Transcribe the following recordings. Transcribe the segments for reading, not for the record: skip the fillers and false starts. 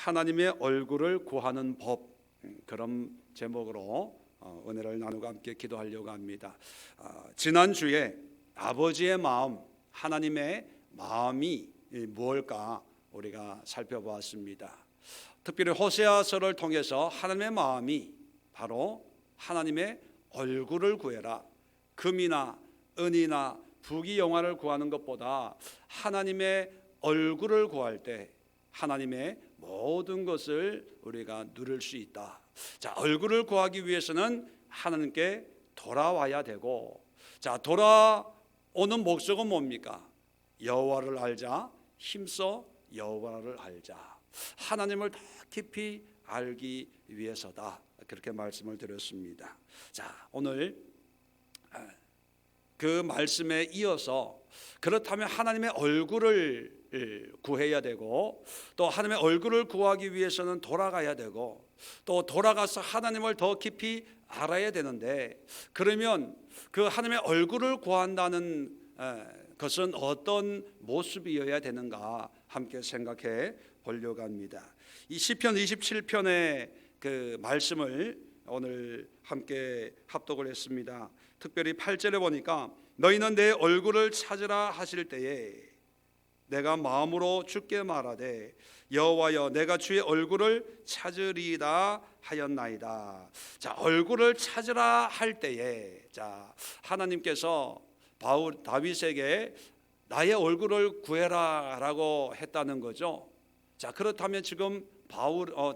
하나님의 얼굴을 구하는 법, 그런 제목으로 은혜를 나누고 함께 기도하려고 합니다. 지난주에 아버지의 마음, 하나님의 마음이 무엇일까 우리가 살펴보았습니다. 특별히 호세아서를 통해서 하나님의 마음이 바로 하나님의 얼굴을 구해라, 금이나 은이나 부귀영화를 구하는 것보다 하나님의 얼굴을 구할 때 하나님의 모든 것을 우리가 누릴 수 있다. 자, 얼굴을 구하기 위해서는 하나님께 돌아와야 되고, 자, 돌아오는 목적은 뭡니까? 여호와를 알자, 힘써 여호와를 알자, 하나님을 더 깊이 알기 위해서다. 그렇게 말씀을 드렸습니다. 자, 오늘 그 말씀에 이어서 그렇다면 하나님의 얼굴을 구해야 되고, 또 하나님의 얼굴을 구하기 위해서는 돌아가야 되고, 또 돌아가서 하나님을 더 깊이 알아야 되는데, 그러면 그 하나님의 얼굴을 구한다는 것은 어떤 모습이어야 되는가 함께 생각해 보려고 합니다. 이 시편 27편의 그 말씀을 오늘 함께 합독을 했습니다. 특별히 8절에 보니까 너희는 내 얼굴을 찾으라 하실 때에 내가 마음으로 주께 말하되 여호와여 내가 주의 얼굴을 찾으리다 하였나이다. 자, 얼굴을 찾으라 할 때에, 자, 하나님께서 다윗에게 나의 얼굴을 구해라라고 했다는 거죠. 자, 그렇다면 지금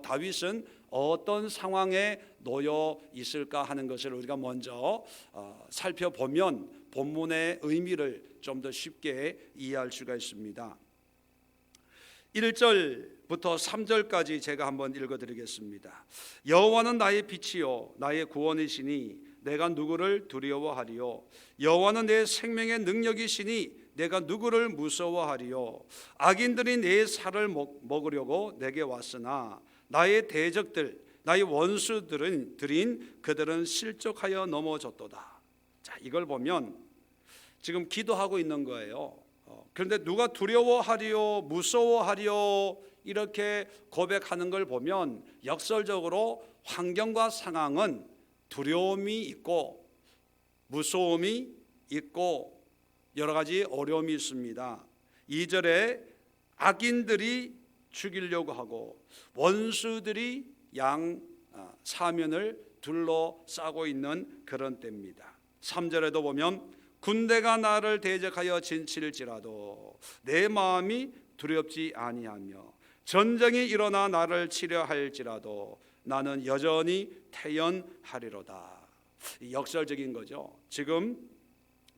다윗은 어떤 상황에 놓여 있을까 하는 것을 우리가 먼저 살펴보면 본문의 의미를 좀 더 쉽게 이해할 수가 있습니다. 1절부터 3절까지 제가 한번 읽어드리겠습니다. 여호와는 나의 빛이요 나의 구원이시니 내가 누구를 두려워하리요. 여호와는 내 생명의 능력이시니 내가 누구를 무서워하리요. 악인들이 내 살을 먹으려고 내게 왔으나 나의 대적들 나의 원수들은 그들은 실족하여 넘어졌도다. 자, 이걸 보면 지금 기도하고 있는 거예요. 그런데 누가 두려워하리요 무서워하리요 이렇게 고백하는 걸 보면 역설적으로 환경과 상황은 두려움이 있고 무서움이 있고 여러 가지 어려움이 있습니다. 2절에 악인들이 죽이려고 하고 원수들이 양 사면을 둘러싸고 있는 그런 때입니다. 3절에도 보면 군대가 나를 대적하여 진칠지라도 내 마음이 두렵지 아니하며 전쟁이 일어나 나를 치려 할지라도 나는 여전히 태연하리로다. 역설적인 거죠. 지금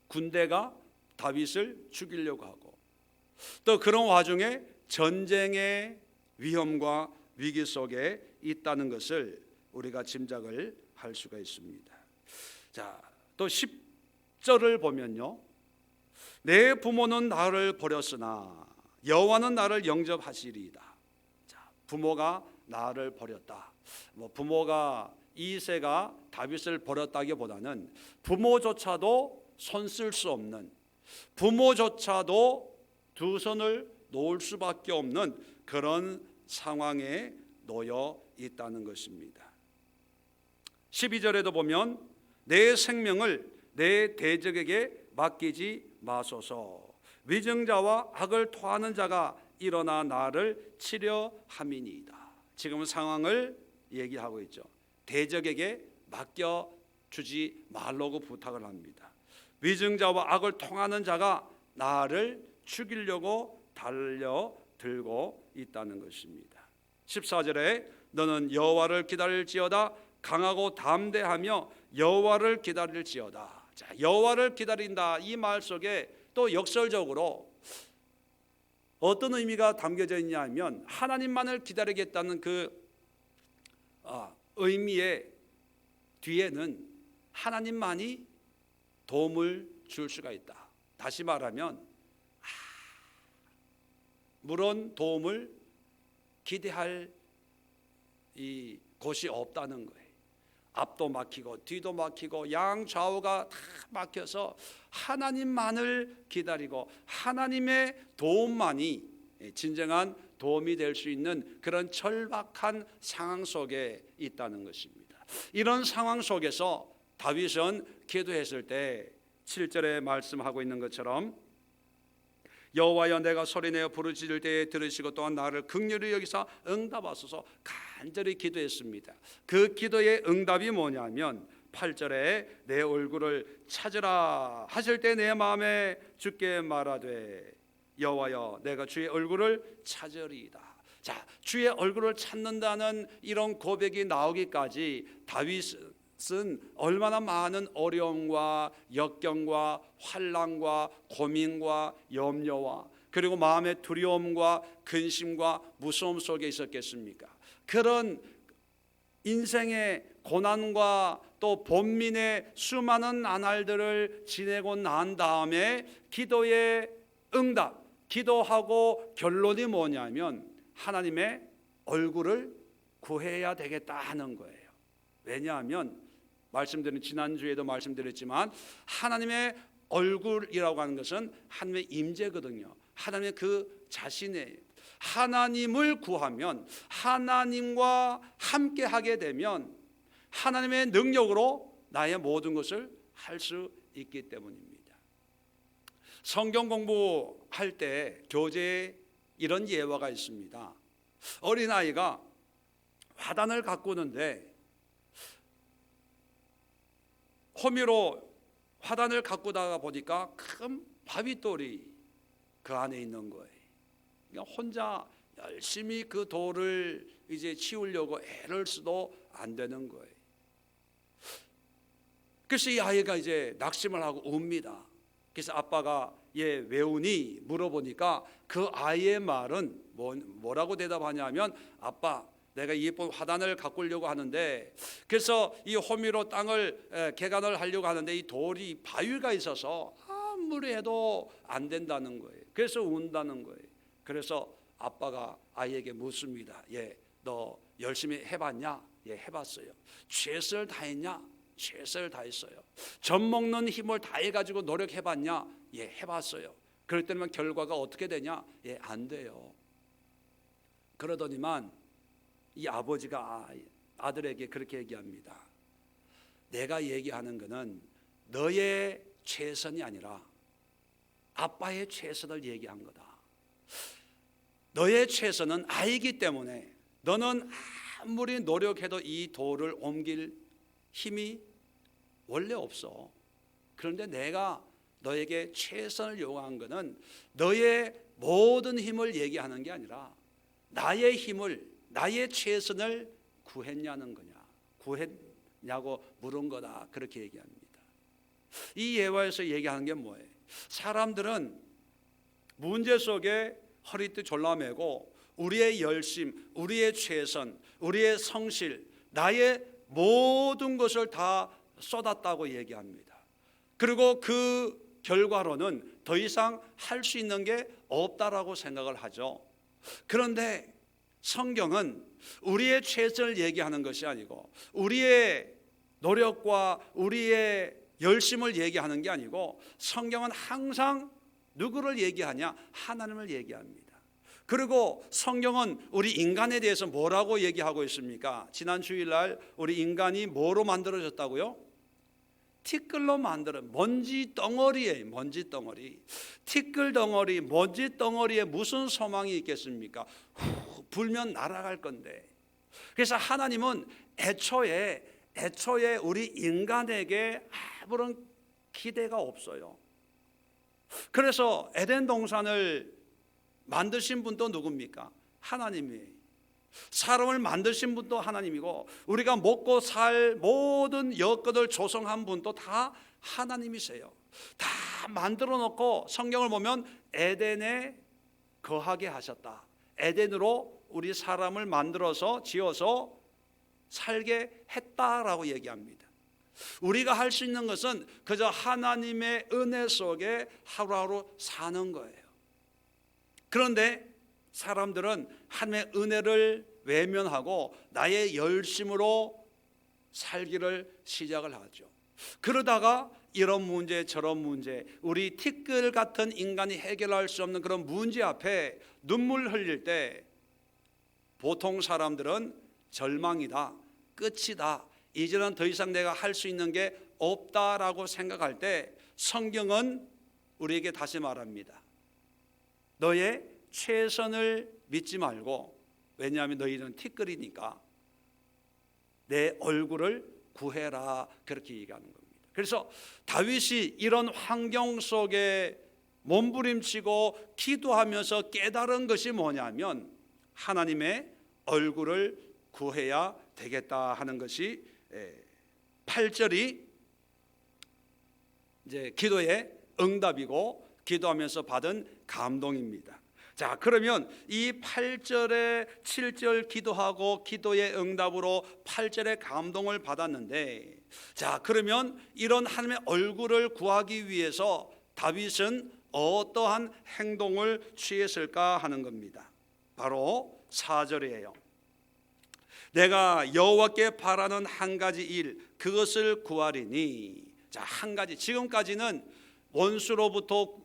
군대가 다윗을 죽이려고 하고, 또 그런 와중에 전쟁의 위험과 위기 속에 있다는 것을 우리가 짐작을 할 수가 있습니다. 자, 또 10절을 보면요, 내 부모는 나를 버렸으나 여호와는 나를 영접하시리이다. 자, 부모가 나를 버렸다. 부모가 이새가 다윗을 버렸다기보다는 부모조차도 손 쓸 수 없는, 부모조차도 두 손을 놓을 수밖에 없는 그런 상황에 놓여 있다는 것입니다. 12절에도 보면 내 생명을 내 대적에게 맡기지 마소서. 위증자와 악을 토하는 자가 일어나 나를 치려 함이니이다. 지금 상황을 얘기하고 있죠. 대적에게 맡겨주지 말라고 부탁을 합니다. 위증자와 악을 통하는 자가 나를 죽이려고 달려들고 있다는 것입니다. 14절에 너는 여호와를 기다릴지어다 강하고 담대하며 여호와를 기다릴지어다. 자, 여호와를 기다린다 이 말 속에 또 역설적으로 어떤 의미가 담겨져 있냐 하면 하나님만을 기다리겠다는 그 의미의 뒤에는 하나님만이 도움을 줄 수가 있다. 다시 말하면 물론 도움을 기대할 이 곳이 없다는 거예요. 앞도 막히고 뒤도 막히고 양좌우가 다 막혀서 하나님만을 기다리고 하나님의 도움만이 진정한 도움이 될 수 있는 그런 절박한 상황 속에 있다는 것입니다. 이런 상황 속에서 다윗은 기도했을 때 7절에 말씀하고 있는 것처럼 여호와여 내가 소리내어 부르짖을 때에 들으시고 또한 나를 긍휼히 여기사 응답하소서 간절히 기도했습니다. 그 기도의 응답이 뭐냐면 8절에 내 얼굴을 찾으라 하실 때 내 마음에 주께 말하되 여호와여 내가 주의 얼굴을 찾으리이다. 자, 주의 얼굴을 찾는다는 이런 고백이 나오기까지 다윗은 얼마나 많은 어려움과 역경과 환난과 고민과 염려와 그리고 마음의 두려움과 근심과 무서움 속에 있었겠습니까? 그런 인생의 고난과 또 본민의 수많은 나날들을 지내고 난 다음에 기도의 응답, 기도하고 결론이 뭐냐면 하나님의 얼굴을 구해야 되겠다 하는 거예요. 왜냐하면 말씀드린 지난주에도 말씀드렸지만 하나님의 얼굴이라고 하는 것은 하나님의 임재거든요. 하나님의 그 자신의 하나님을 구하면 하나님과 함께 하게 되면 하나님의 능력으로 나의 모든 것을 할 수 있기 때문입니다. 성경 공부할 때 교재에 이런 예화가 있습니다. 어린아이가 화단을 가꾸는데 호미로 화단을 가꾸다가 보니까 큰 바위돌이 그 안에 있는 거예요. 그러니까 혼자 열심히 그 돌을 이제 치우려고 애를 써도 안 되는 거예요. 그래서 이 아이가 이제 낙심을 하고 웁니다. 그래서 아빠가 얘 왜 우니? 물어보니까 그 아이의 말은 뭐라고 대답하냐면 아빠 내가 예쁜 화단을 가꾸려고 하는데 그래서 이 호미로 땅을 개간을 하려고 하는데 이 돌이 바위가 있어서 아무리 해도 안 된다는 거예요. 그래서 운다는 거예요. 그래서 아빠가 아이에게 묻습니다. 너 열심히 해봤냐? 해봤어요. 최선을 다했냐? 최선을 다했어요. 젖 먹는 힘을 다해가지고 노력해봤냐? 해봤어요. 그랬더니 결과가 어떻게 되냐? 안 돼요. 그러더니만 이 아버지가 아들에게 그렇게 얘기합니다. 내가 얘기하는 것은 너의 최선이 아니라 아빠의 최선을 얘기한 거다. 너의 최선은 아이기 때문에 너는 아무리 노력해도 이 돌을 옮길 힘이 원래 없어. 그런데 내가 너에게 최선을 요구한 것은 너의 모든 힘을 얘기하는 게 아니라 나의 힘을 나의 최선을 구했냐는 거냐, 구했냐고 물은 거다. 그렇게 얘기합니다. 이 예화에서 얘기하는 게 뭐예요? 사람들은 문제 속에 허리띠 졸라매고 우리의 열심, 우리의 최선, 우리의 성실, 나의 모든 것을 다 쏟았다고 얘기합니다. 그리고 그 결과로는 더 이상 할 수 있는 게 없다라고 생각을 하죠. 그런데 성경은 우리의 최선을 얘기하는 것이 아니고 우리의 노력과 우리의 열심을 얘기하는 게 아니고 성경은 항상 누구를 얘기하냐? 하나님을 얘기합니다. 그리고 성경은 우리 인간에 대해서 뭐라고 얘기하고 있습니까? 지난 주일날 우리 인간이 뭐로 만들어졌다고요? 티끌로 만들어 먼지 덩어리에 먼지 덩어리, 티끌 덩어리, 먼지 덩어리에 무슨 소망이 있겠습니까? 불면 날아갈 건데. 그래서 하나님은 애초에 우리 인간에게 아무런 기대가 없어요. 그래서 에덴 동산을 만드신 분도 누굽니까? 하나님이에요. 사람을 만드신 분도 하나님이고 우리가 먹고 살 모든 여건을 조성한 분도 다 하나님이세요. 다 만들어 놓고 성경을 보면 에덴에 거하게 하셨다. 에덴으로 우리 사람을 만들어서 지어서 살게 했다라고 얘기합니다. 우리가 할 수 있는 것은 그저 하나님의 은혜 속에 하루하루 사는 거예요. 그런데 사람들은 하나님의 은혜를 외면하고 나의 열심으로 살기를 시작을 하죠. 그러다가 이런 문제 저런 문제, 우리 티끌 같은 인간이 해결할 수 없는 그런 문제 앞에 눈물 흘릴 때 보통 사람들은 절망이다, 끝이다, 이제는 더 이상 내가 할 수 있는 게 없다라고 생각할 때 성경은 우리에게 다시 말합니다. 너의 최선을 믿지 말고, 왜냐하면 너희는 티끌이니까 내 얼굴을 구해라, 그렇게 얘기하는 겁니다. 그래서 다윗이 이런 환경 속에 몸부림치고 기도하면서 깨달은 것이 뭐냐면 하나님의 얼굴을 구해야 되겠다 하는 것이 8절이 이제 기도의 응답이고 기도하면서 받은 감동입니다. 자, 그러면 이 8절에 7절 기도하고 기도의 응답으로 8절의 감동을 받았는데, 자, 그러면 이런 하나님의 얼굴을 구하기 위해서 다윗은 어떠한 행동을 취했을까 하는 겁니다. 바로 4절이에요. 내가 여호와께 바라는 한 가지 일, 그것을 구하리니. 자, 한 가지. 지금까지는 원수로부터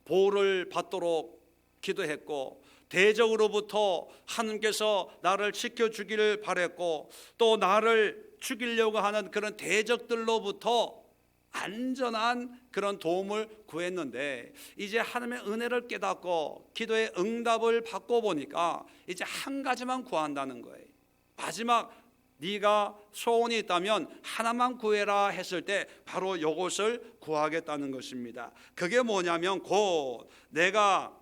보호를 받도록 기도했고, 대적으로부터 하나님께서 나를 지켜주기를 바랬고, 또 나를 죽이려고 하는 그런 대적들로부터 안전한 그런 도움을 구했는데, 이제 하나님의 은혜를 깨닫고 기도의 응답을 받고 보니까 이제 한 가지만 구한다는 거예요. 마지막 네가 소원이 있다면 하나만 구해라 했을 때 바로 이것을 구하겠다는 것입니다. 그게 뭐냐면 곧 내가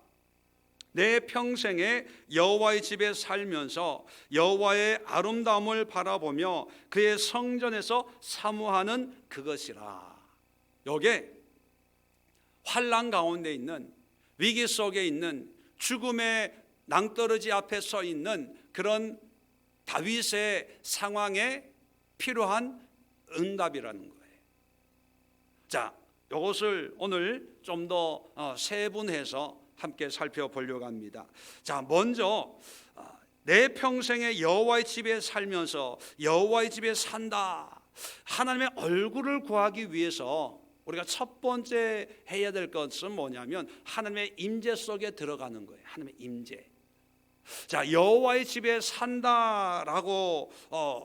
내 평생에 여호와의 집에 살면서 여호와의 아름다움을 바라보며 그의 성전에서 사모하는 그것이라. 요게 환난 가운데 있는, 위기 속에 있는, 죽음의 낭떠러지 앞에 서 있는 그런 다윗의 상황에 필요한 응답이라는 거예요. 자, 이것을 오늘 좀 더 세분해서 함께 살펴보려고 합니다. 자, 먼저 내 평생에 여호와의 집에 살면서 여호와의 집에 산다, 하나님의 얼굴을 구하기 위해서 우리가 첫 번째 해야 될 것은 뭐냐면 하나님의 임재 속에 들어가는 거예요. 하나님의 임재. 자, 여호와의 집에 산다라고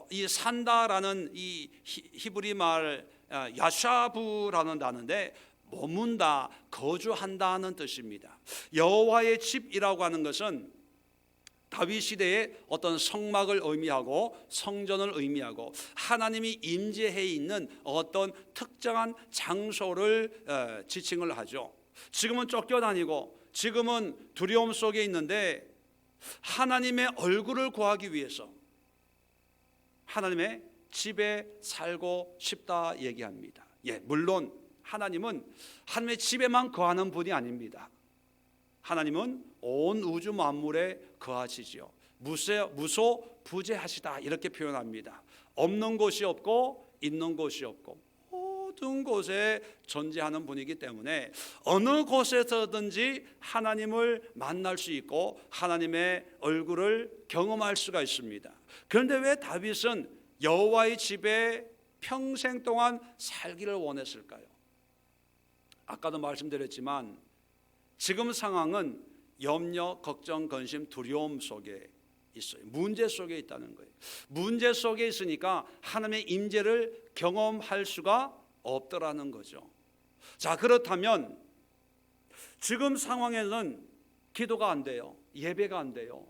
이 산다라는 이 히브리 말 야샤부라는 단어인데 머문다, 거주한다는 뜻입니다. 여호와의 집이라고 하는 것은 다윗 시대의 어떤 성막을 의미하고 성전을 의미하고 하나님이 임재해 있는 어떤 특정한 장소를 지칭을 하죠. 지금은 쫓겨다니고 지금은 두려움 속에 있는데 하나님의 얼굴을 구하기 위해서 하나님의 집에 살고 싶다 얘기합니다. 예, 물론 하나님은 하나님의 집에만 거하는 분이 아닙니다. 하나님은 온 우주 만물에 거하시지요. 무소부재하시다 이렇게 표현합니다. 없는 곳이 없고 있는 곳이 없고 모든 곳에 존재하는 분이기 때문에 어느 곳에서든지 하나님을 만날 수 있고 하나님의 얼굴을 경험할 수가 있습니다. 그런데 왜 다윗은 여호와의 집에 평생 동안 살기를 원했을까요? 아까도 말씀드렸지만 지금 상황은 염려, 걱정, 근심, 두려움 속에 있어요. 문제 속에 있다는 거예요. 문제 속에 있으니까 하나님의 임재를 경험할 수가 없더라는 거죠. 자, 그렇다면 지금 상황에는 기도가 안 돼요. 예배가 안 돼요.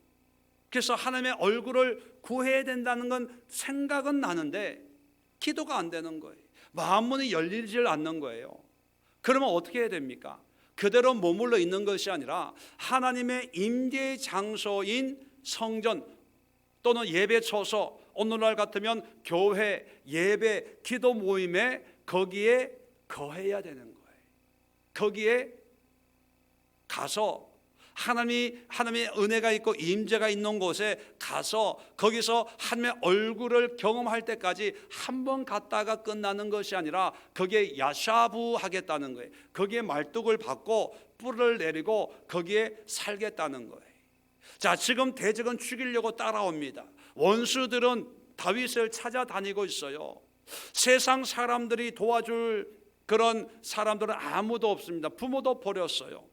그래서 하나님의 얼굴을 구해야 된다는 건 생각은 나는데 기도가 안 되는 거예요. 마음문이 열리질 않는 거예요. 그러면 어떻게 해야 됩니까? 그대로 머물러 있는 것이 아니라 하나님의 임재 장소인 성전 또는 예배 처소, 오늘날 같으면 교회, 예배, 기도 모임에 거기에 거해야 되는 거예요. 거기에 가서 하나님의 은혜가 있고 임재가 있는 곳에 가서 거기서 하나님의 얼굴을 경험할 때까지 한 번 갔다가 끝나는 것이 아니라 거기에 야샤부 하겠다는 거예요. 거기에 말뚝을 박고 뿔을 내리고 거기에 살겠다는 거예요. 자, 지금 대적은 죽이려고 따라옵니다. 원수들은 다윗을 찾아다니고 있어요. 세상 사람들이 도와줄 그런 사람들은 아무도 없습니다. 부모도 버렸어요.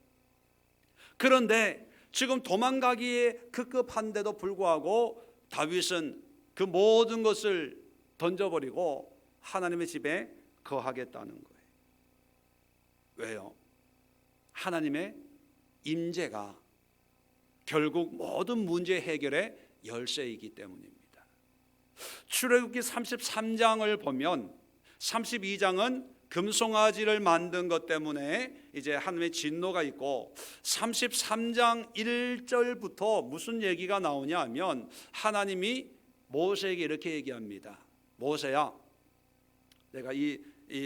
그런데 지금 도망가기에 급급한데도 불구하고 다윗은 그 모든 것을 던져버리고 하나님의 집에 거하겠다는 거예요. 왜요? 하나님의 임재가 결국 모든 문제 해결의 열쇠이기 때문입니다. 출애굽기 33장을 보면 32장은 금송아지를 만든 것 때문에 이제 하나님의 진노가 있고 33장 1절부터 무슨 얘기가 나오냐 하면 하나님이 모세에게 이렇게 얘기합니다. 모세야, 내가 이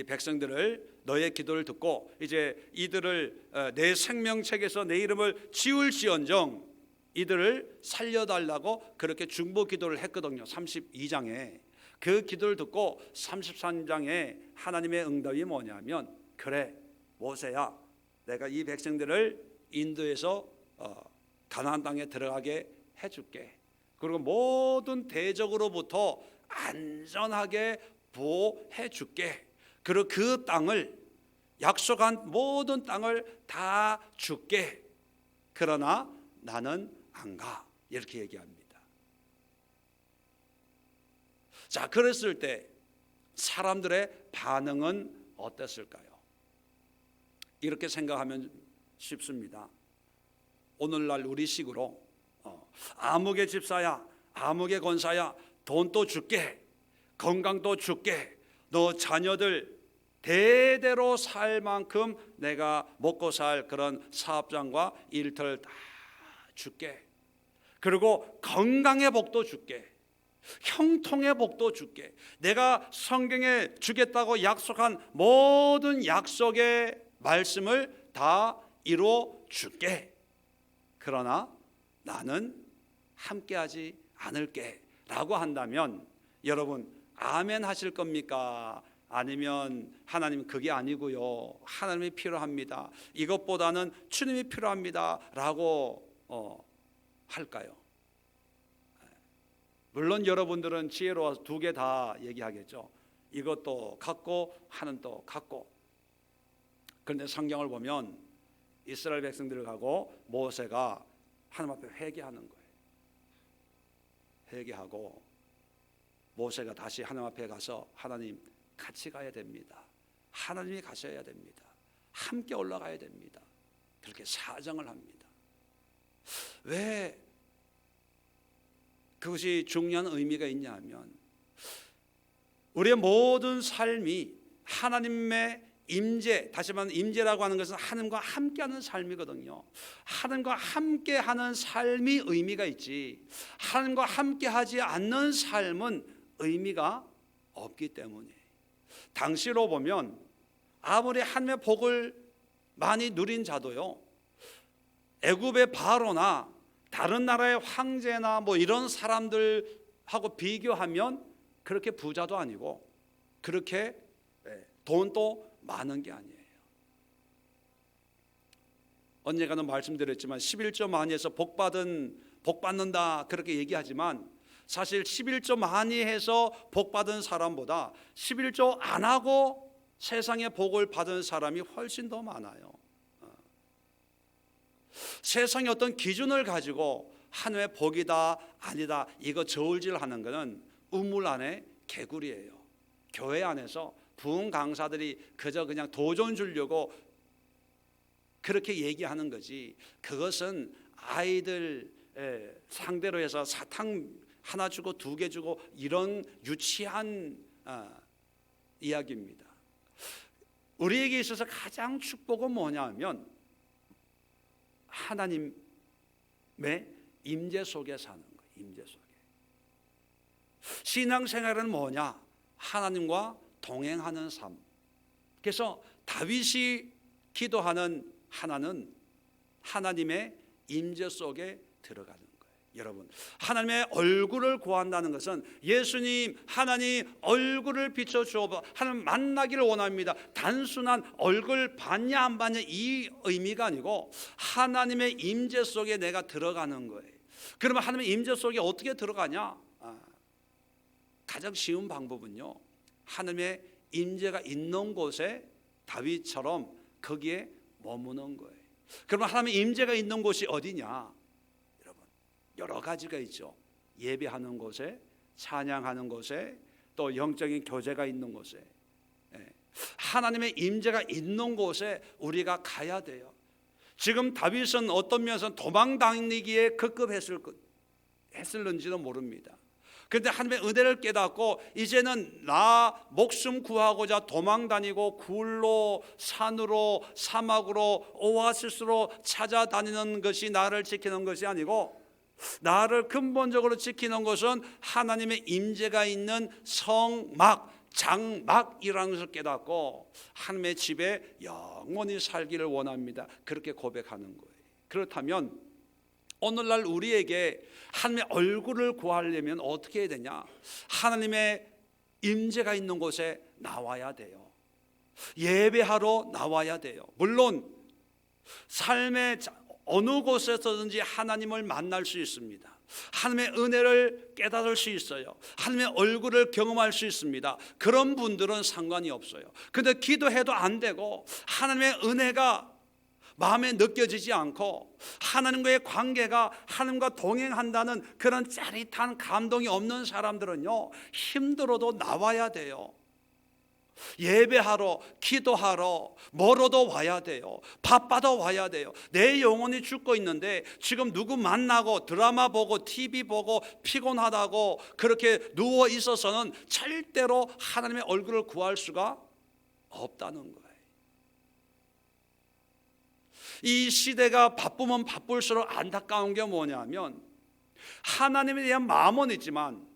백성들을 너의 기도를 듣고 이제 이들을 내 생명책에서 내 이름을 지울지언정 이들을 살려달라고 그렇게 중보 기도를 했거든요. 32장에 그 기도를 듣고 33장에 하나님의 응답이 뭐냐면, 그래 모세야, 내가 이 백성들을 인도에서 가나안 땅에 들어가게 해줄게. 그리고 모든 대적으로부터 안전하게 보호해 줄게. 그리고 그 땅을, 약속한 모든 땅을 다 줄게. 그러나 나는 안 가. 이렇게 얘기합니다. 자, 그랬을 때 사람들의 반응은 어땠을까요? 이렇게 생각하면 쉽습니다. 오늘날 우리식으로 아무개 집사야, 아무개 권사야, 돈도 줄게, 건강도 줄게, 너 자녀들 대대로 살 만큼 내가 먹고 살 그런 사업장과 일터를 다 줄게. 그리고 건강의 복도 줄게, 형통의 복도 줄게. 내가 성경에 주겠다고 약속한 모든 약속의 말씀을 다 이루어 줄게. 그러나 나는 함께하지 않을게 라고 한다면 여러분 아멘 하실 겁니까? 아니면 하나님 그게 아니고요, 하나님이 필요합니다, 이것보다는 주님이 필요합니다 라고 할까요? 물론 여러분들은 지혜로워서 두 개 다 얘기하겠죠. 이것도 갖고 하는 또 갖고. 그런데 성경을 보면 이스라엘 백성들을 가고 모세가 하나님 앞에 회개하는 거예요. 회개하고 모세가 다시 하나님 앞에 가서 하나님 같이 가야 됩니다, 하나님이 가셔야 됩니다, 함께 올라가야 됩니다, 그렇게 사정을 합니다. 왜 그것이 중요한 의미가 있냐 하면 우리의 모든 삶이 하나님의 임재, 다시 말하면 임재라고 하는 것은 하나님과 함께하는 삶이거든요. 하나님과 함께하는 삶이 의미가 있지, 하나님과 함께하지 않는 삶은 의미가 없기 때문에, 당시로 보면 아무리 하나님의 복을 많이 누린 자도요, 애굽의 바로나 다른 나라의 황제나 뭐 이런 사람들하고 비교하면 그렇게 부자도 아니고 그렇게 돈도 많은 게 아니에요. 언젠가는 말씀드렸지만 11조 많이 해서 복 받는다 그렇게 얘기하지만 사실 11조 많이 해서 복 받은 사람보다 11조 안 하고 세상의 복을 받은 사람이 훨씬 더 많아요. 세상의 어떤 기준을 가지고 하나님의 복이다 아니다 이거 저울질하는 것은 우물 안에 개구리예요. 교회 안에서 부흥 강사들이 그저 그냥 도전 주려고 그렇게 얘기하는 거지, 그것은 아이들 상대로 해서 사탕 하나 주고 두 개 주고 이런 유치한 이야기입니다. 우리에게 있어서 가장 축복은 뭐냐면 하나님의 임재 속에 사는 거예요. 임재 속에. 신앙생활은 뭐냐? 하나님과 동행하는 삶. 그래서 다윗이 기도하는 하나는 하나님의 임재 속에 들어가는 거예요. 여러분, 하나님의 얼굴을 구한다는 것은 예수님 하나님 얼굴을 비춰주어 하나님 만나기를 원합니다, 단순한 얼굴 봤냐 안 봤냐 이 의미가 아니고 하나님의 임재 속에 내가 들어가는 거예요. 그러면 하나님의 임재 속에 어떻게 들어가냐? 가장 쉬운 방법은요, 하나님의 임재가 있는 곳에 다윗처럼 거기에 머무는 거예요. 그러면 하나님의 임재가 있는 곳이 어디냐? 여러분, 여러 가지가 있죠. 예배하는 곳에, 찬양하는 곳에, 또 영적인 교제가 있는 곳에, 하나님의 임재가 있는 곳에 우리가 가야 돼요. 지금 다윗은 어떤 면에서 도망다니기에 급급했을는지도 모릅니다. 그런데 하나님의 은혜를 깨닫고 이제는 나 목숨 구하고자 도망다니고 굴로, 산으로, 사막으로, 오아시스로 찾아다니는 것이 나를 지키는 것이 아니고, 나를 근본적으로 지키는 것은 하나님의 임재가 있는 성막, 장막이라는 것을 깨닫고 하나님의 집에 영원히 살기를 원합니다. 그렇게 고백하는 거예요. 그렇다면 오늘날 우리에게 하나님의 얼굴을 구하려면 어떻게 해야 되냐? 하나님의 임재가 있는 곳에 나와야 돼요. 예배하러 나와야 돼요. 물론 삶의 어느 곳에서든지 하나님을 만날 수 있습니다. 하나님의 은혜를 깨달을 수 있어요. 하나님의 얼굴을 경험할 수 있습니다. 그런 분들은 상관이 없어요. 근데 기도해도 안 되고 하나님의 은혜가 마음에 느껴지지 않고 하나님과의 관계가 하나님과 동행한다는 그런 짜릿한 감동이 없는 사람들은요, 힘들어도 나와야 돼요. 예배하러, 기도하러 멀어도 와야 돼요. 바빠도 와야 돼요. 내 영혼이 죽고 있는데 지금 누구 만나고 드라마 보고 TV 보고 피곤하다고 그렇게 누워 있어서는 절대로 하나님의 얼굴을 구할 수가 없다는 거예요. 이 시대가 바쁘면 바쁠수록 안타까운 게 뭐냐면, 하나님에 대한 마음은 있지만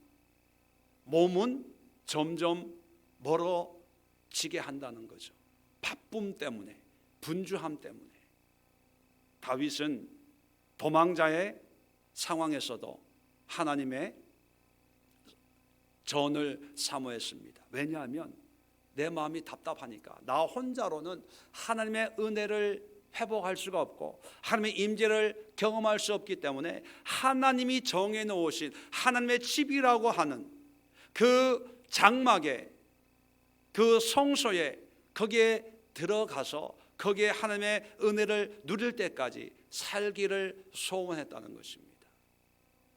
몸은 점점 멀어지게 한다는 거죠. 바쁨 때문에, 분주함 때문에. 다윗은 도망자의 상황에서도 하나님의 전을 사모했습니다. 왜냐하면 내 마음이 답답하니까, 나 혼자로는 하나님의 은혜를 회복할 수가 없고 하나님의 임재를 경험할 수 없기 때문에 하나님이 정해 놓으신 하나님의 집이라고 하는 그 장막에, 그 성소에, 거기에 들어가서 거기에 하나님의 은혜를 누릴 때까지 살기를 소원했다는 것입니다.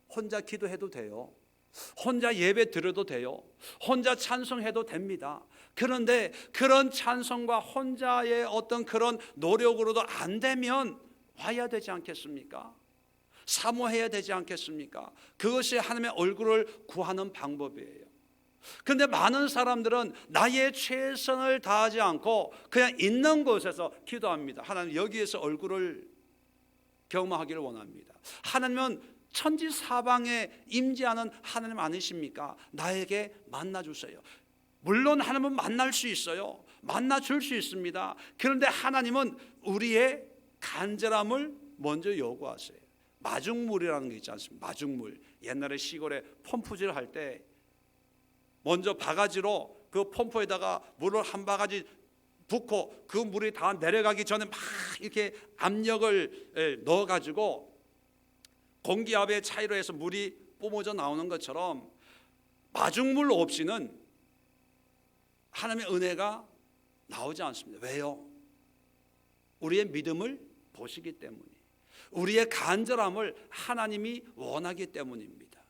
혼자 기도해도 돼요. 혼자 예배 드려도 돼요. 혼자 찬송해도 됩니다. 그런데 그런 찬송과 혼자의 어떤 그런 노력으로도 안 되면 와야 되지 않겠습니까? 사모해야 되지 않겠습니까? 그것이 하나님의 얼굴을 구하는 방법이에요. 그런데 많은 사람들은 나의 최선을 다하지 않고 그냥 있는 곳에서 기도합니다. 하나님, 여기에서 얼굴을 경험하기를 원합니다. 하나님은 천지 사방에 임재하는 하나님 아니십니까? 나에게 만나주세요. 물론 하나님은 만날 수 있어요. 만나줄 수 있습니다. 그런데 하나님은 우리의 간절함을 먼저 요구하세요. 마중물이라는 게 있지 않습니까? 마중물. 옛날에 시골에 펌프질 할 때 먼저 바가지로 그 펌프에다가 물을 한 바가지 붓고 그 물이 다 내려가기 전에 막 이렇게 압력을 넣어가지고 공기압의 차이로 해서 물이 뿜어져 나오는 것처럼 마중물 없이는 하나님의 은혜가 나오지 않습니다. 왜요? 우리의 믿음을 보시기 때문에, 우리의 간절함을 하나님이 원하기 때문입니다.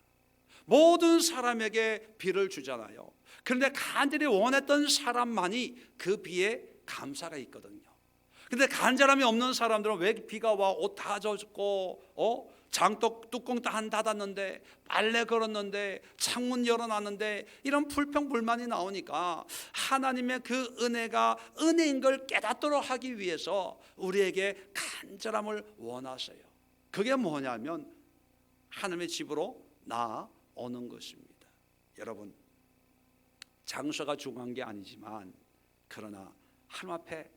모든 사람에게 비를 주잖아요. 그런데 간절히 원했던 사람만이 그 비에 감사가 있거든요. 그런데 간절함이 없는 사람들은 왜 비가 와, 옷 다 젖고 장독 뚜껑 다 안 닫았는데, 빨래 걸었는데, 창문 열어놨는데, 이런 불평불만이 나오니까 하나님의 그 은혜가 은혜인 걸 깨닫도록 하기 위해서 우리에게 간절함을 원하세요. 그게 뭐냐면 하나님의 집으로 나오는 것입니다. 여러분, 장소가 중요한 게 아니지만 그러나 하나님 앞에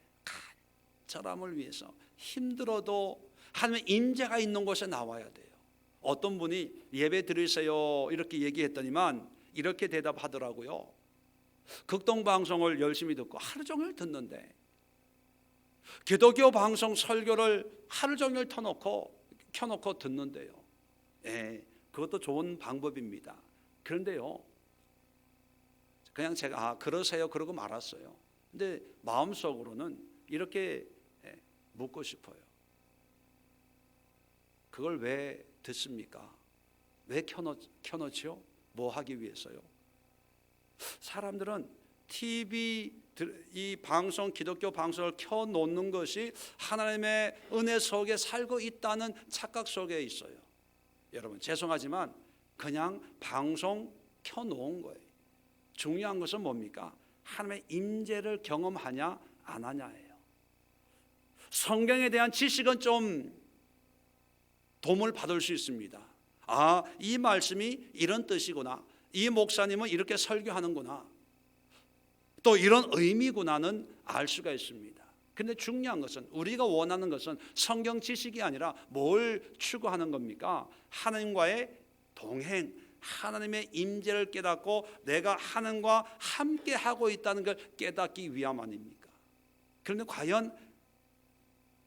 간절함을 위해서 힘들어도 하나님의 임재가 있는 곳에 나와야 돼요. 어떤 분이 예배 드리세요 이렇게 얘기했더니만 이렇게 대답하더라고요. 극동방송을 열심히 듣고 하루 종일 듣는데, 기독교 방송 설교를 하루 종일 켜놓고 듣는데요. 그것도 좋은 방법입니다. 그런데요, 그냥 제가 그러세요 그러고 말았어요. 근데 마음속으로는 이렇게 묻고 싶어요. 그걸 왜 듣습니까? 왜 켜놓지요? 뭐 하기 위해서요? 사람들은 TV 이 방송, 기독교 방송을 켜놓는 것이 하나님의 은혜 속에 살고 있다는 착각 속에 있어요. 여러분 죄송하지만 그냥 방송 켜놓은 거예요. 중요한 것은 뭡니까? 하나님의 임재를 경험하냐 안 하냐예요. 성경에 대한 지식은 좀 도움을 받을 수 있습니다. 아, 이 말씀이 이런 뜻이구나, 이 목사님은 이렇게 설교하는구나, 또 이런 의미구나는 알 수가 있습니다. 근데 중요한 것은, 우리가 원하는 것은 성경 지식이 아니라 뭘 추구하는 겁니까? 하나님과의 동행, 하나님의 임재를 깨닫고 내가 하나님과 함께 하고 있다는 걸 깨닫기 위함 아닙니까? 그런데 과연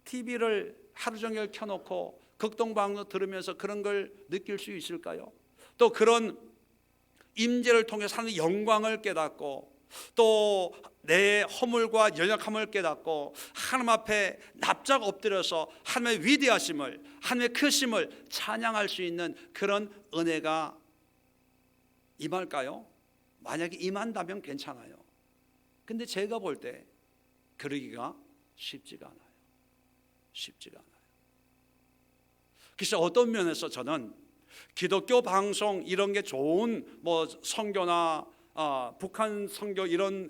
TV를 하루 종일 켜놓고 극동방송 들으면서 그런 걸 느낄 수 있을까요? 또 그런 임재를 통해 하나님의 영광을 깨닫고 또 내 허물과 연약함을 깨닫고 하나님 앞에 납작 엎드려서 하나님의 위대하심을, 하나님의 크심을 찬양할 수 있는 그런 은혜가 임할까요? 만약에 임한다면 괜찮아요. 근데 제가 볼 때 그러기가 쉽지가 않아요. 쉽지가 않아요. 그래서 어떤 면에서 저는 기독교 방송 이런 게 좋은 뭐 선교나 북한 선교 이런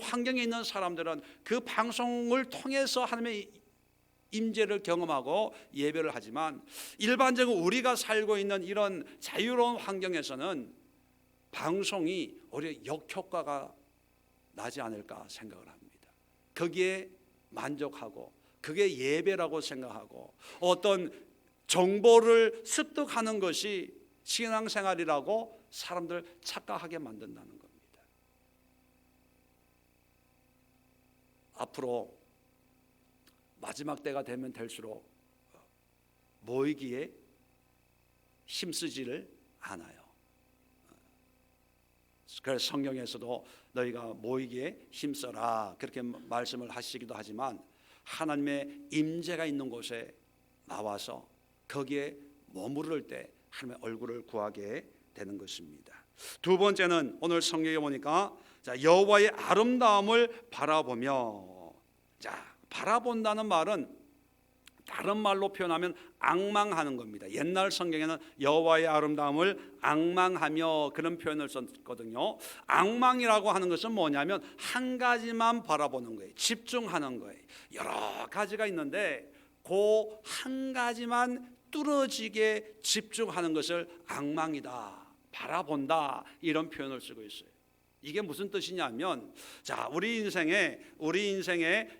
환경에 있는 사람들은 그 방송을 통해서 하나님의 임재를 경험하고 예배를 하지만, 일반적으로 우리가 살고 있는 이런 자유로운 환경에서는 방송이 오히려 역효과가 나지 않을까 생각을 합니다. 거기에 만족하고 그게 예배라고 생각하고 어떤 정보를 습득하는 것이 신앙생활이라고 사람들 착각하게 만든다는 겁니다. 앞으로 마지막 때가 되면 될수록 모이기에 힘쓰지를 않아요. 그래서 성경에서도 너희가 모이기에 힘써라 그렇게 말씀을 하시기도 하지만, 하나님의 임재가 있는 곳에 나와서 거기에 머무를 때 하나님의 얼굴을 구하게 되는 것입니다. 두 번째는 오늘 성경에 보니까 여호와의 아름다움을 바라보며, 바라본다는 말은 다른 말로 표현하면 앙망하는 겁니다. 옛날 성경에는 여호와의 아름다움을 앙망하며 그런 표현을 썼거든요. 앙망이라고 하는 것은 뭐냐면 한 가지만 바라보는 거예요. 집중하는 거예요. 여러 가지가 있는데 그 한 가지만 뚫어지게 집중하는 것을 앙망이다, 바라본다, 이런 표현을 쓰고 있어요. 이게 무슨 뜻이냐면, 우리 인생에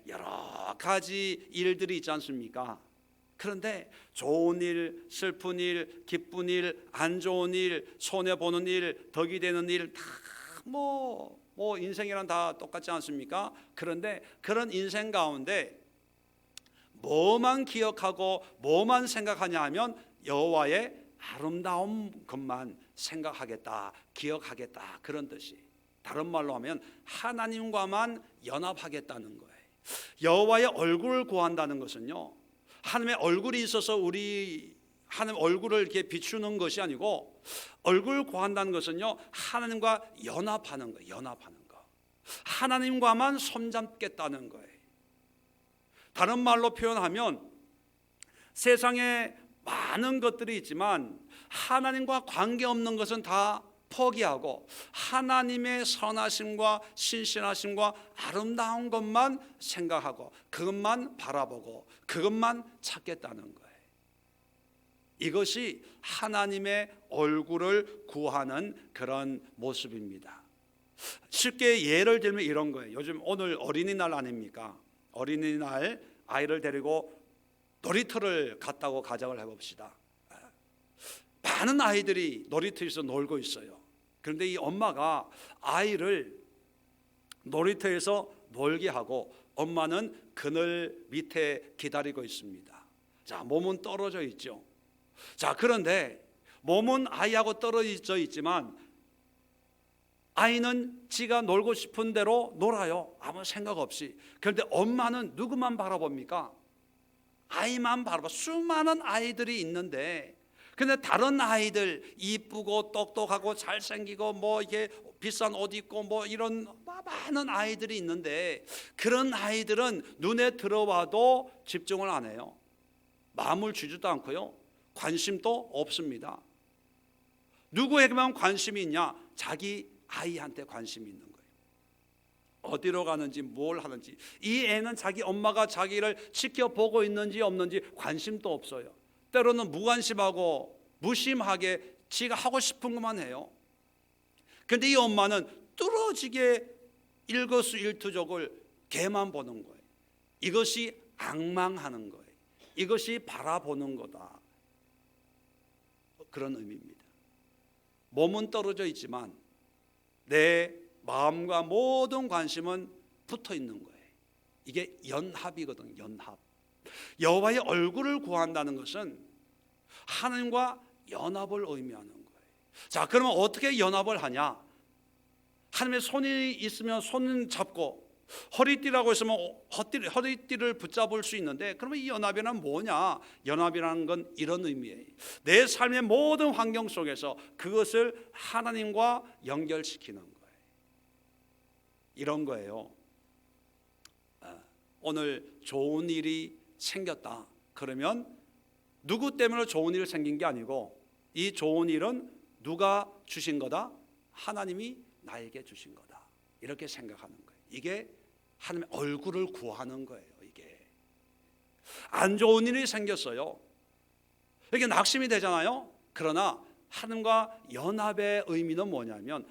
여러 가지 일들이 있지 않습니까? 그런데 좋은 일, 슬픈 일, 기쁜 일, 안 좋은 일, 손해 보는 일, 덕이 되는 일, 다 뭐 인생이란 다 똑같지 않습니까? 그런데 그런 인생 가운데 뭐만 기억하고 뭐만 생각하냐 하면 여호와의 아름다운 것만 생각하겠다, 기억하겠다, 그런 뜻이. 다른 말로 하면 하나님과만 연합하겠다는 거예요. 여호와의 얼굴을 구한다는 것은요, 하나님의 얼굴이 있어서 우리 하나님 얼굴을 이렇게 비추는 것이 아니고, 얼굴 구한다는 것은요 하나님과 연합하는 거예요. 연합하는 거. 하나님과만 손잡겠다는 거예요. 다른 말로 표현하면 세상에 많은 것들이 있지만 하나님과 관계없는 것은 다 포기하고 하나님의 선하심과 신실하심과 아름다운 것만 생각하고 그것만 바라보고 그것만 찾겠다는 거예요. 이것이 하나님의 얼굴을 구하는 그런 모습입니다. 쉽게 예를 들면 이런 거예요. 요즘 오늘 어린이날 아닙니까? 어린이날 아이를 데리고 놀이터를 갔다고 가정을 해봅시다. 많은 아이들이 놀이터에서 놀고 있어요. 그런데 이 엄마가 아이를 놀이터에서 놀게 하고 엄마는 그늘 밑에 기다리고 있습니다. 몸은 떨어져 있죠. 그런데 몸은 아이하고 떨어져 있지만 아이는 지가 놀고 싶은 대로 놀아요. 아무 생각 없이. 그런데 엄마는 누구만 바라봅니까? 아이만 바라봐. 수많은 아이들이 있는데, 근데 다른 아이들 이쁘고 똑똑하고 잘생기고 뭐 이게 비싼 옷 입고 뭐 이런 많은 아이들이 있는데, 그런 아이들은 눈에 들어와도 집중을 안 해요. 마음을 주지도 않고요, 관심도 없습니다. 누구에게만 관심이 있냐? 자기 아이한테 관심이 있는 거예요. 어디로 가는지 뭘 하는지, 이 애는 자기 엄마가 자기를 지켜보고 있는지 없는지 관심도 없어요. 때로는 무관심하고 무심하게 지가 하고 싶은 것만 해요. 그런데 이 엄마는 뚫어지게 일거수일투족을 걔만 보는 거예요. 이것이 앙망하는 거예요. 이것이 바라보는 거다. 그런 의미입니다. 몸은 떨어져 있지만 내 마음과 모든 관심은 붙어 있는 거예요. 이게 연합이거든요. 연합. 여호와의 얼굴을 구한다는 것은 하나님과 연합을 의미하는 거예요. 자, 그러면 어떻게 연합을 하냐? 하나님의 손이 있으면 손 잡고, 허리띠라고 했으면 허리띠를 붙잡을 수 있는데, 그러면 이 연합이란 뭐냐? 연합이라는 건 이런 의미예요. 내 삶의 모든 환경 속에서 그것을 하나님과 연결시키는 거예요. 이런 거예요. 오늘 좋은 일이 생겼다. 그러면 누구 때문에 좋은 일이 생긴 게 아니고, 이 좋은 일은 누가 주신 거다? 하나님이 나에게 주신 거다. 이렇게 생각하는 거예요. 이게 하나님의 얼굴을 구하는 거예요. 이게 안 좋은 일이 생겼어요. 이게 낙심이 되잖아요. 그러나 하나님과 연합의 의미는 뭐냐면,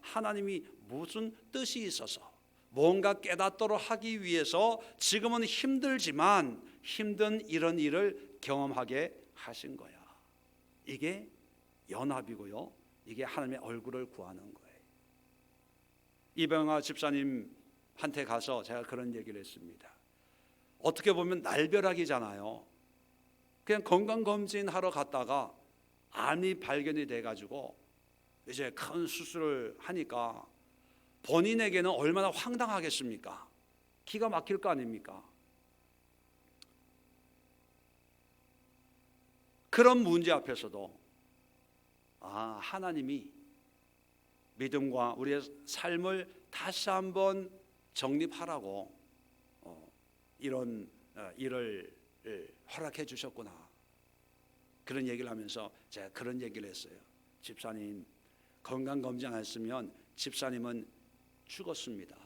하나님이 무슨 뜻이 있어서 뭔가 깨닫도록 하기 위해서 지금은 힘들지만 힘든 이런 일을 경험하게 하신 거야. 이게 연합이고요, 이게 하나님의 얼굴을 구하는 거예요. 이병화 집사님한테 가서 제가 그런 얘기를 했습니다. 어떻게 보면 날벼락이잖아요. 그냥 건강검진하러 갔다가 암이 발견이 돼가지고 이제 큰 수술을 하니까 본인에게는 얼마나 황당하겠습니까? 기가 막힐 거 아닙니까? 그런 문제 앞에서도 하나님이 믿음과 우리의 삶을 다시 한번 정립하라고 이런 일을 허락해 주셨구나. 그런 얘기를 하면서 제가 그런 얘기를 했어요. 집사님, 건강검진 안 했으면 집사님은 죽었습니다.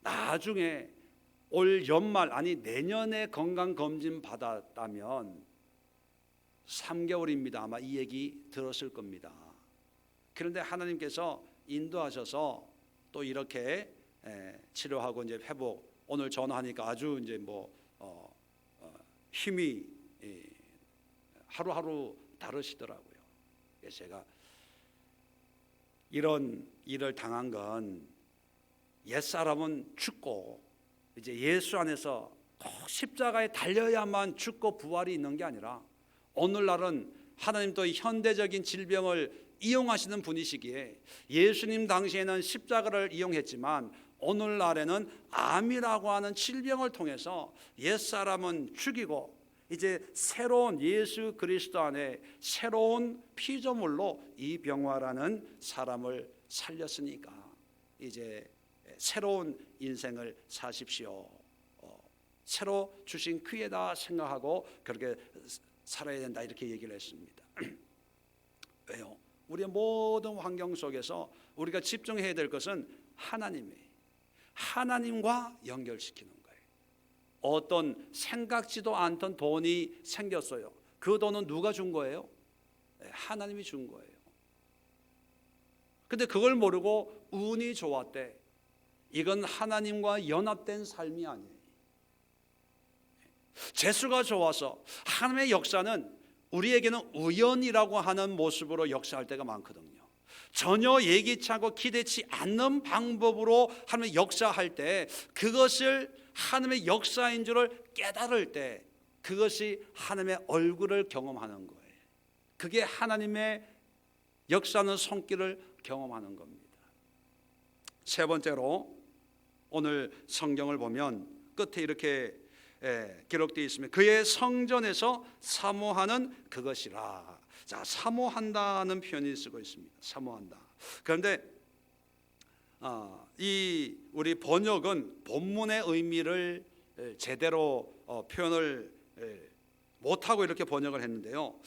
나중에 올 연말, 아니 내년에 건강검진 받았다면 3개월입니다. 아마 이 얘기 들었을 겁니다. 그런데 하나님께서 인도하셔서 또 이렇게 치료하고 이제 회복, 오늘 전화하니까 아주 이제 힘이 하루하루 다르시더라고요. 그래서 제가 이런 일을 당한 건 옛사람은 죽고 이제 예수 안에서 꼭 십자가에 달려야만 죽고 부활이 있는 게 아니라, 오늘날은 하나님도 현대적인 질병을 이용하시는 분이시기에 예수님 당시에는 십자가를 이용했지만 오늘날에는 암이라고 하는 질병을 통해서 옛사람은 죽이고 이제 새로운 예수 그리스도 안에 새로운 피조물로 이병화라는 사람을 살렸으니까 이제 새로운 인생을 사십시오. 새로 주신 기회다 생각하고 그렇게 살아야 된다, 이렇게 얘기를 했습니다. 왜요? 우리의 모든 환경 속에서 우리가 집중해야 될 것은 하나님과 연결시키는 거예요. 어떤 생각지도 않던 돈이 생겼어요. 그 돈은 누가 준 거예요? 하나님이 준 거예요. 근데 그걸 모르고 운이 좋았대. 이건 하나님과 연합된 삶이 아니에요. 재수가 좋아서, 하나님의 역사는 우리에게는 우연이라고 하는 모습으로 역사할 때가 많거든요. 전혀 예기치 않고 기대치 않는 방법으로 하나님의 역사할 때, 그것을 하나님의 역사인 줄을 깨달을 때, 그것이 하나님의 얼굴을 경험하는 거예요. 그게 하나님의 역사하는 손길을 경험하는 겁니다. 세 번째로 오늘 성경을 보면 끝에 이렇게 기록되어 있습니다. 그의 성전에서 사모하는 그것이라. 자, 사모한다는 표현이 쓰고 있습니다. 사모한다. 그런데 이 우리 번역은 본문의 의미를 제대로 표현을 못하고 이렇게 번역을 했는데요.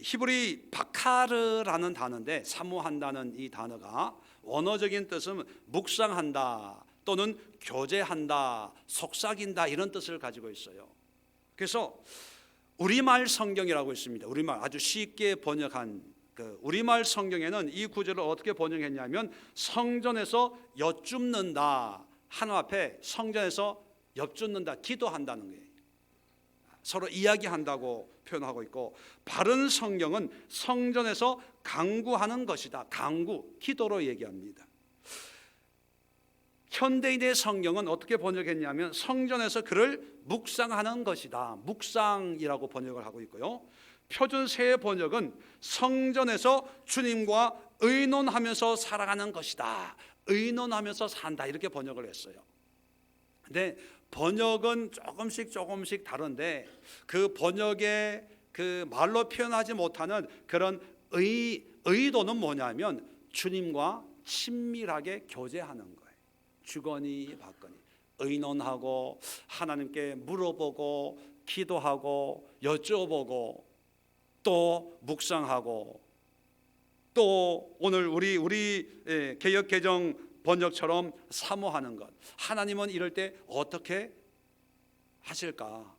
히브리 바카르라는 단어인데, 사모한다는 이 단어가 원어적인 뜻은 묵상한다 또는 교제한다, 속삭인다 이런 뜻을 가지고 있어요. 그래서 우리말 성경이라고 있습니다. 우리말 아주 쉽게 번역한 우리말 성경에는 이 구절을 어떻게 번역했냐면, 성전에서 여쭙는다, 하나님 앞에 성전에서 여쭙는다, 기도한다는 거예요. 서로 이야기한다고 표현하고 있고, 바른 성경은 성전에서 간구하는 것이다, 간구, 기도로 얘기합니다. 현대인의 성경은 어떻게 번역했냐면, 성전에서 그를 묵상하는 것이다, 묵상이라고 번역을 하고 있고요. 표준 새 번역은 성전에서 주님과 의논하면서 살아가는 것이다, 의논하면서 산다 이렇게 번역을 했어요. 근데 번역은 조금씩 다른데, 그 번역에 그 말로 표현하지 못하는 그런 의도는 뭐냐면, 주님과 친밀하게 교제하는 거예요. 주거니 받거니 의논하고, 하나님께 물어보고, 기도하고, 여쭤보고, 또 묵상하고, 또 오늘 우리 개역 개정 번역처럼 사모하는 것. 하나님은 이럴 때 어떻게 하실까?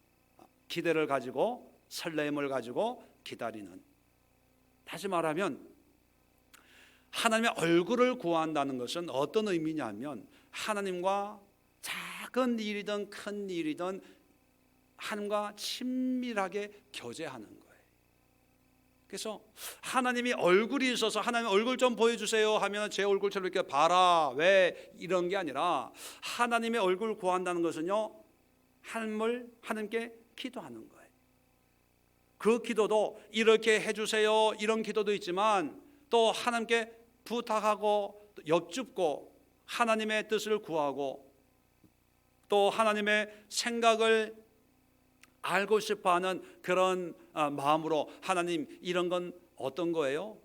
기대를 가지고, 설렘을 가지고 기다리는. 다시 말하면 하나님의 얼굴을 구한다는 것은 어떤 의미냐면, 하나님과 작은 일이든 큰 일이든 하나님과 친밀하게 교제하는 거예요. 그래서 하나님이 얼굴이 있어서 하나님 얼굴 좀 보여주세요 하면 제 얼굴처럼 이렇게 봐라, 왜 이런 게 아니라, 하나님의 얼굴 구한다는 것은요, 하나님께 기도하는 거예요. 그 기도도 이렇게 해주세요 이런 기도도 있지만, 또 하나님께 부탁하고 여쭙고 하나님의 뜻을 구하고, 또 하나님의 생각을 알고 싶어하는 그런 마음으로, 하나님 이런 건 어떤 거예요?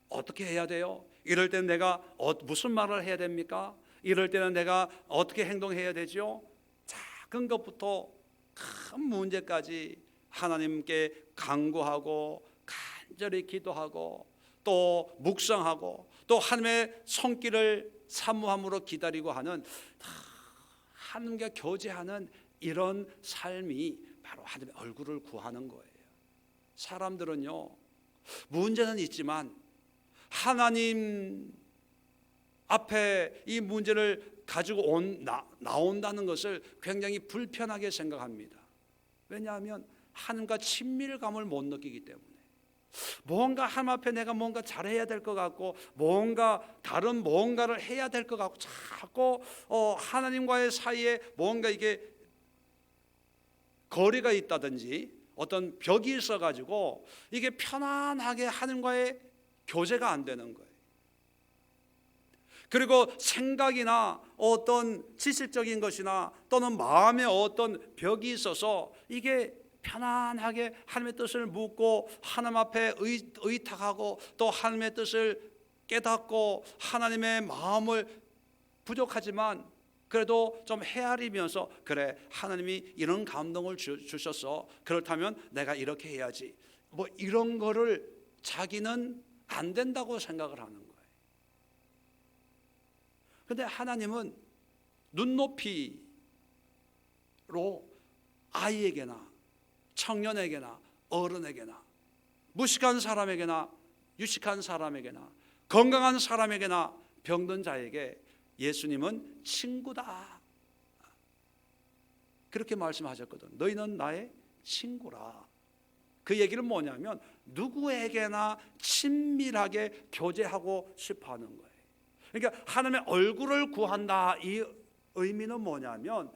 어떻게 해야 돼요? 이럴 때는 내가 무슨 말을 해야 됩니까? 이럴 때는 내가 어떻게 행동해야 되죠? 작은 것부터 큰 문제까지 하나님께 간구하고, 간절히 기도하고, 또 묵상하고, 또 하나님의 손길을 사모함으로 기다리고 하는, 하나님과 교제하는 이런 삶이 바로 하나님의 얼굴을 구하는 거예요. 사람들은요, 문제는 있지만 하나님 앞에 이 문제를 가지고 나온다는 것을 굉장히 불편하게 생각합니다. 왜냐하면 하나님과 친밀감을 못 느끼기 때문에. 뭔가 하나님 앞에 내가 뭔가 잘해야 될 것 같고, 뭔가 다른 뭔가를 해야 될 것 같고, 자꾸 하나님과의 사이에 뭔가 이게 거리가 있다든지 어떤 벽이 있어가지고 이게 편안하게 하나님과의 교제가 안 되는 거예요. 그리고 생각이나 어떤 지식적인 것이나 또는 마음에 어떤 벽이 있어서 이게 편안하게 하나님의 뜻을 묻고, 하나님 앞에 의탁하고, 또 하나님의 뜻을 깨닫고, 하나님의 마음을 부족하지만 그래도 좀 헤아리면서, 그래 하나님이 이런 감동을 주셨어, 그렇다면 내가 이렇게 해야지, 뭐 이런 거를 자기는 안 된다고 생각을 하는 거예요. 그런데 하나님은 눈높이로 아이에게나 청년에게나 어른에게나, 무식한 사람에게나 유식한 사람에게나, 건강한 사람에게나 병든 자에게 예수님은 친구다, 그렇게 말씀하셨거든. 너희는 나의 친구라. 그 얘기는 뭐냐면, 누구에게나 친밀하게 교제하고 싶어하는 거예요. 그러니까 하나님의 얼굴을 구한다, 이 의미는 뭐냐면,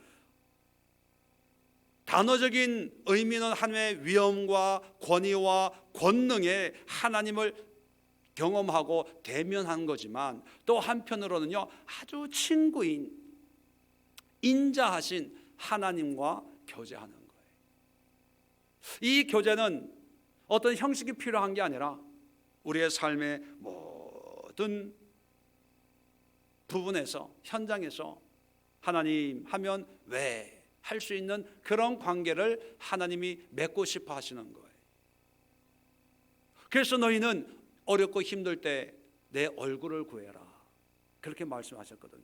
단어적인 의미는 하나님의 위엄과 권위와 권능에 하나님을 경험하고 대면한 거지만, 또 한편으로는요, 아주 친구인 인자하신 하나님과 교제하는 거예요. 이 교제는 어떤 형식이 필요한 게 아니라 우리의 삶의 모든 부분에서, 현장에서 하나님 하면 왜 할 수 있는 그런 관계를 하나님이 맺고 싶어 하시는 거예요. 그래서 너희는 어렵고 힘들 때 내 얼굴을 구해라, 그렇게 말씀하셨거든요.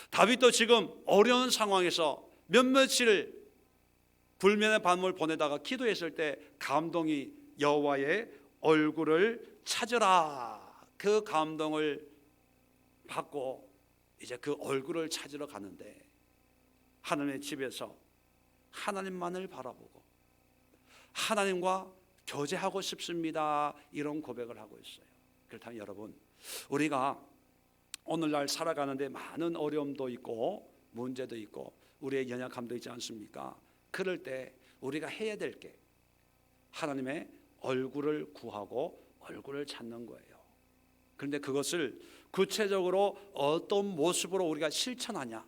다윗도 지금 어려운 상황에서 몇몇을 불면의 밤을 보내다가 기도했을 때 감동이 여호와의 얼굴을 찾으라, 그 감동을 받고 이제 그 얼굴을 찾으러 가는데 하나님의 집에서 하나님만을 바라보고 하나님과 교제하고 싶습니다, 이런 고백을 하고 있어요. 그렇다면 여러분, 우리가 오늘날 살아가는데 많은 어려움도 있고 문제도 있고 우리의 연약함도 있지 않습니까? 그럴 때 우리가 해야 될 게 하나님의 얼굴을 구하고 얼굴을 찾는 거예요. 그런데 그것을 구체적으로 어떤 모습으로 우리가 실천하냐,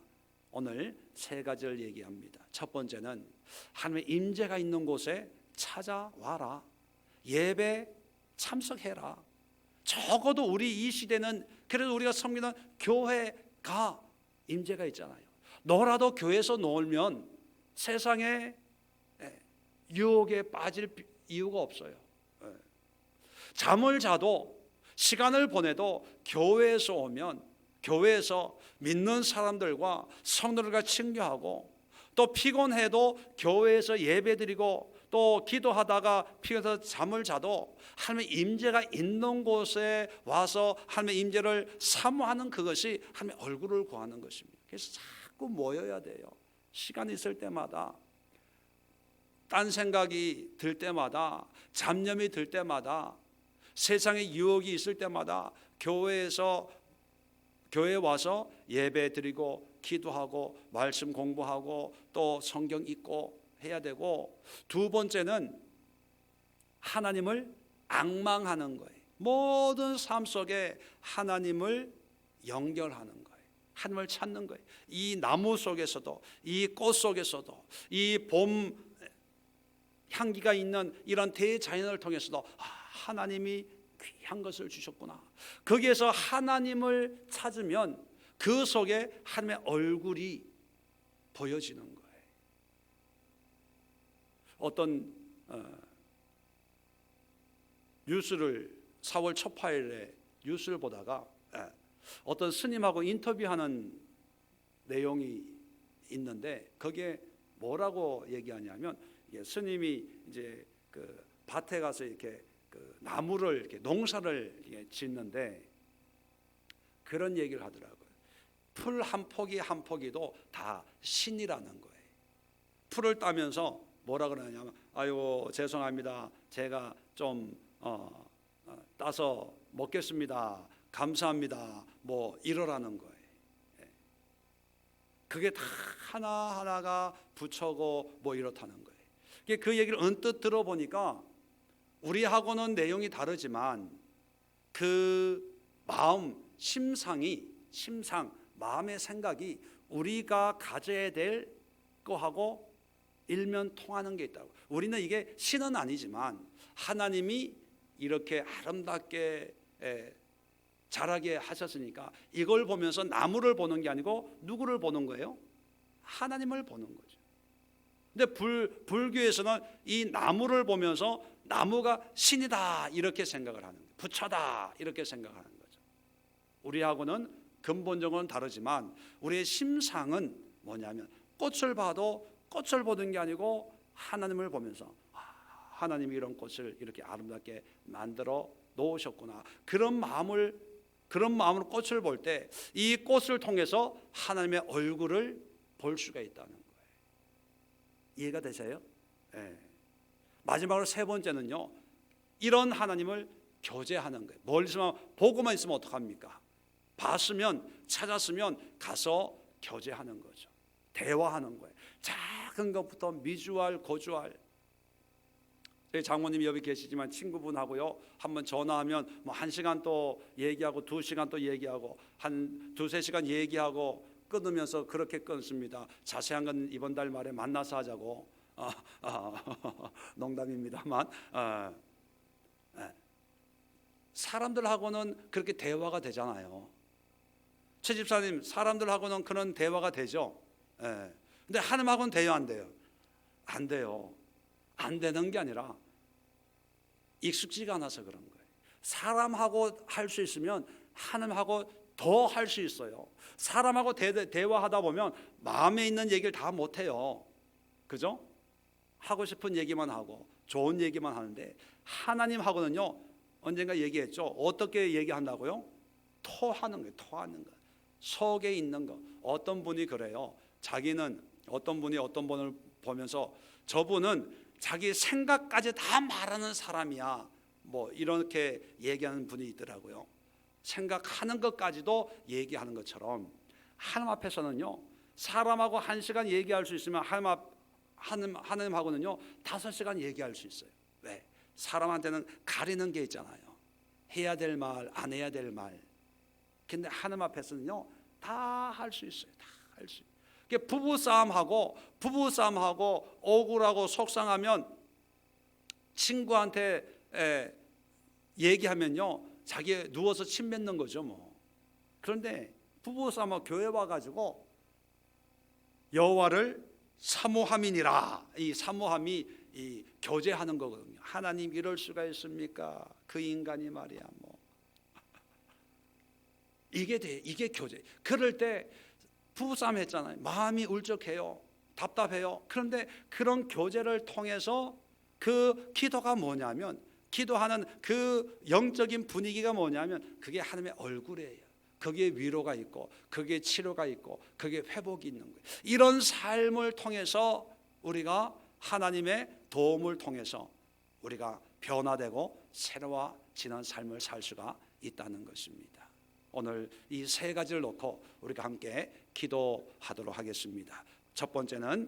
오늘 세 가지를 얘기합니다. 첫 번째는 하나님의 임재가 있는 곳에 찾아와라, 예배 참석해라. 적어도 우리 이 시대는 그래도 우리가 섬기는 교회가 임재가 있잖아요. 너라도 교회에서 놀면 세상에 유혹에 빠질 이유가 없어요. 잠을 자도 시간을 보내도 교회에서 오면 교회에서 믿는 사람들과 성도들과 친교하고, 또 피곤해도 교회에서 예배드리고 또 기도하다가 피곤해서 잠을 자도 하나님의 임재가 있는 곳에 와서 하나님의 임재를 사모하는, 그것이 하나님의 얼굴을 구하는 것입니다. 그래서 자꾸 모여야 돼요. 시간 있을 때마다, 딴 생각이 들 때마다, 잡념이 들 때마다, 세상의 유혹이 있을 때마다 교회에 와서 예배 드리고 기도하고 말씀 공부하고 또 성경 읽고 해야 되고, 두 번째는 하나님을 앙망하는 거예요. 모든 삶 속에 하나님을 연결하는 거예요. 하나님을 찾는 거예요. 이 나무 속에서도, 이 꽃 속에서도, 이 봄 향기가 있는 이런 대자연을 통해서도 하나님이 귀한 것을 주셨구나. 거기에서 하나님을 찾으면 그 속에 하나님의 얼굴이 보여지는 거예요. 어떤 뉴스를 4월 첫 화요일에 뉴스를 보다가 어떤 스님하고 인터뷰하는 내용이 있는데, 거기에 뭐라고 얘기하냐면, 스님이 이제 그 밭에 가서 이렇게 그 나무를 이렇게 농사를 이렇게 짓는데 그런 얘기를 하더라고요. 풀 한 포기 한 포기도 다 신이라는 거예요. 풀을 따면서 뭐라 그러냐면, 아유 죄송합니다, 제가 좀 따서 먹겠습니다, 감사합니다, 뭐 이러라는 거예요. 그게 다 하나하나가 부처고 뭐 이렇다는 거예요. 그 얘기를 언뜻 들어보니까 우리하고는 내용이 다르지만 그 마음, 심상, 마음의 생각이 우리가 가져야 될 거하고 일면 통하는 게 있다고. 우리는 이게 신은 아니지만 하나님이 이렇게 아름답게 자라게 하셨으니까 이걸 보면서 나무를 보는 게 아니고 누구를 보는 거예요? 하나님을 보는 거죠. 근데 불교에서는 이 나무를 보면서 나무가 신이다 이렇게 생각을 하는 거예요. 부처다 이렇게 생각하는 거죠. 우리하고는 근본적으로는 다르지만 우리의 심상은 뭐냐면, 꽃을 봐도 꽃을 보는 게 아니고 하나님을 보면서 하나님이 이런 꽃을 이렇게 아름답게 만들어 놓으셨구나. 그런 마음으로 꽃을 볼 때 이 꽃을 통해서 하나님의 얼굴을 볼 수가 있다는 거예요. 이해가 되세요? 네. 마지막으로 세 번째는요, 이런 하나님을 교제하는 거예요. 멀리서만 보고만 있으면 어떡합니까? 봤으면, 찾았으면 가서 교제하는 거죠. 대화하는 거예요. 작은 것부터 미주알 고주알. 저희 장모님이 여기 계시지만 친구분하고요 한번 전화하면 뭐 1시간 또 얘기하고 2시간 또 얘기하고 한 2-3시간 얘기하고 끊으면서 그렇게 끊습니다. 자세한 건 이번 달 말에 만나서 하자고. 농담입니다만 사람들하고는 그렇게 대화가 되잖아요. 최 집사님, 사람들하고는 그런 대화가 되죠. 근데 하나님하고는 돼요, 안 돼요? 안 돼요. 안 되는 게 아니라 익숙지가 않아서 그런 거예요. 사람하고 할 수 있으면 하나님하고 더 할 수 있어요. 사람하고 대화하다 보면 마음에 있는 얘기를 다 못해요. 그죠? 하고 싶은 얘기만 하고 좋은 얘기만 하는데, 하나님하고는요, 언젠가 얘기했죠. 어떻게 얘기한다고요? 토하는 거예요. 토하는 거. 속에 있는 거. 어떤 분이 그래요. 자기는 어떤 분이 어떤 분을 보면서 저분은 자기 생각까지 다 말하는 사람이야, 뭐 이렇게 얘기하는 분이 있더라고요. 생각하는 것까지도 얘기하는 것처럼 하나님 앞에서는요, 사람하고 1시간 얘기할 수 있으면 하나님하고는요 5시간 얘기할 수 있어요. 왜? 사람한테는 가리는 게 있잖아요. 해야 될 말, 안 해야 될 말. 근데 하나님 앞에서는요 다 할 수 있어요. 다 할 수 있어요. 부부싸움하고 억울하고 속상하면 친구한테 얘기하면요 자기 누워서 침 뱉는 거죠 뭐. 그런데 부부싸움하고 교회 와가지고 여호와를 사모함이니라, 이 사모함이 이 교제하는 거거든요. 하나님 이럴 수가 있습니까? 그 인간이 말이야 뭐. 이게 돼, 이게 교제. 그럴 때 부부싸움 했잖아요. 마음이 울적해요. 답답해요. 그런데 그런 교제를 통해서 그 기도가 뭐냐면, 기도하는 그 영적인 분위기가 뭐냐면 그게 하나님의 얼굴이에요. 거기에 위로가 있고 거기에 치료가 있고 거기에 회복이 있는 거예요. 이런 삶을 통해서 우리가 하나님의 도움을 통해서 우리가 변화되고 새로워지는 삶을 살 수가 있다는 것입니다. 오늘 이 3가지를 놓고 우리가 함께 기도하도록 하겠습니다. 첫 번째는